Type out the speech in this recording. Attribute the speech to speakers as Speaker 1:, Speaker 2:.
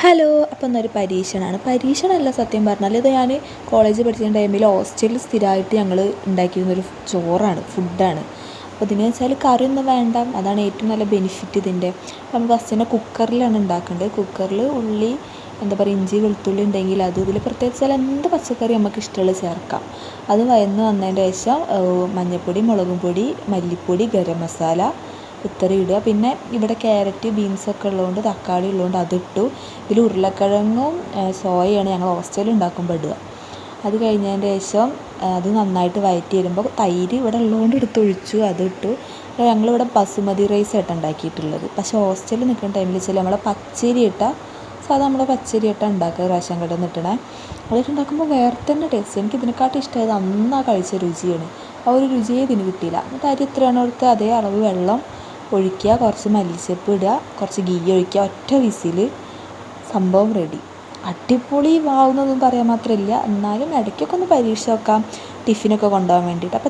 Speaker 1: Hello. അപ്പോൾ ഇന്നൊരു പരീക്ഷണമാണ്. പരീക്ഷണമല്ല സത്യം പറഞ്ഞാൽ. ഇത് ഞാൻ കോളേജിൽ പഠിക്കുന്ന ടൈമിൽ ഹോസ്റ്റലിൽ സ്ഥിരമായിട്ട് ഞങ്ങൾ ഉണ്ടാക്കിയിരുന്നൊരു ചോറാണ്, ഫുഡാണ്. അപ്പോൾ ഇതിന് വെച്ചാൽ കറിയൊന്നും വേണ്ട. അതാണ് ഏറ്റവും നല്ല ബെനിഫിറ്റ് ഇതിൻ്റെ. അപ്പോൾ നമ്മൾ ഫസ്റ്റ് തന്നെ കുക്കറിലാണ് ഉണ്ടാക്കേണ്ടത്. കുക്കറിൽ ഉള്ളി, എന്താ പറയുക, ഇഞ്ചി വെളുത്തുള്ളി ഉണ്ടെങ്കിൽ അത് ഇതിൽ പ്രത്യേകിച്ച് എന്ത് പച്ചക്കറി നമുക്ക് ഇഷ്ടമുള്ളത് ചേർക്കാം. അത് വയന്ന് വന്നതിൻ്റെ ശേഷം മഞ്ഞൾപ്പൊടി, മുളകും പൊടി, മല്ലിപ്പൊടി, ഗരം മസാല ഇത്രയും ഇടുക. പിന്നെ ഇവിടെ ക്യാരറ്റ്, ബീൻസൊക്കെ ഉള്ളതുകൊണ്ട്, തക്കാളി ഉള്ളതുകൊണ്ട് അതിട്ടു. ഇതിൽ ഉരുളക്കിഴങ്ങും സോയയാണ് ഞങ്ങൾ ഹോസ്റ്റലിൽ ഉണ്ടാക്കുമ്പോൾ ഇടുക. അത് കഴിഞ്ഞതിൻ്റെ ശേഷം അത് നന്നായിട്ട് വഴറ്റി വരുമ്പോൾ തൈര് ഇവിടെ ഉള്ളതുകൊണ്ട് എടുത്തൊഴിച്ചു, അതിട്ടു. ഞങ്ങളിവിടെ ബസുമതി റൈസ് ആയിട്ട് ഉണ്ടാക്കിയിട്ടുള്ളത്. പക്ഷേ ഹോസ്റ്റലിൽ നിൽക്കുന്ന ടൈമിൽ വെച്ചാൽ നമ്മളെ പച്ചരി ഇട്ടാൽ സാധാ നമ്മുടെ പച്ചരി ഇട്ടാൽ ഉണ്ടാക്കുക, റേഷൻ കടയിൽ നിന്ന് ഇട്ടണേ. അതൊക്കെ ഉണ്ടാക്കുമ്പോൾ വേറെ തന്നെ ടേസ്റ്റ്. എനിക്ക് ഇതിനെക്കാട്ടും ഇഷ്ടമായത് അന്നാ കഴിച്ച രുചിയാണ്. ആ ഒരു രുചിയെ ഇതിന് കിട്ടിയില്ല. എന്നിട്ട് അരി എത്രയാണോ എടുത്ത് അതേ അളവ് വെള്ളം ഒഴിക്കുക, കുറച്ച് മല്ലിച്ചപ്പ് ഇടുക, കുറച്ച് ഗീ ഒഴിക്കുക, ഒറ്റ വിസിൽ, സംഭവം റെഡി. അടിപൊളി വാവുന്നൊന്നും പറയാൻ മാത്രമില്ല, എന്നാലും ഇടയ്ക്കൊക്കെ ഒന്ന് പരീക്ഷ നോക്കാം ടിഫിനൊക്കെ കൊണ്ടുപോകാൻ വേണ്ടിയിട്ട്. അപ്പോൾ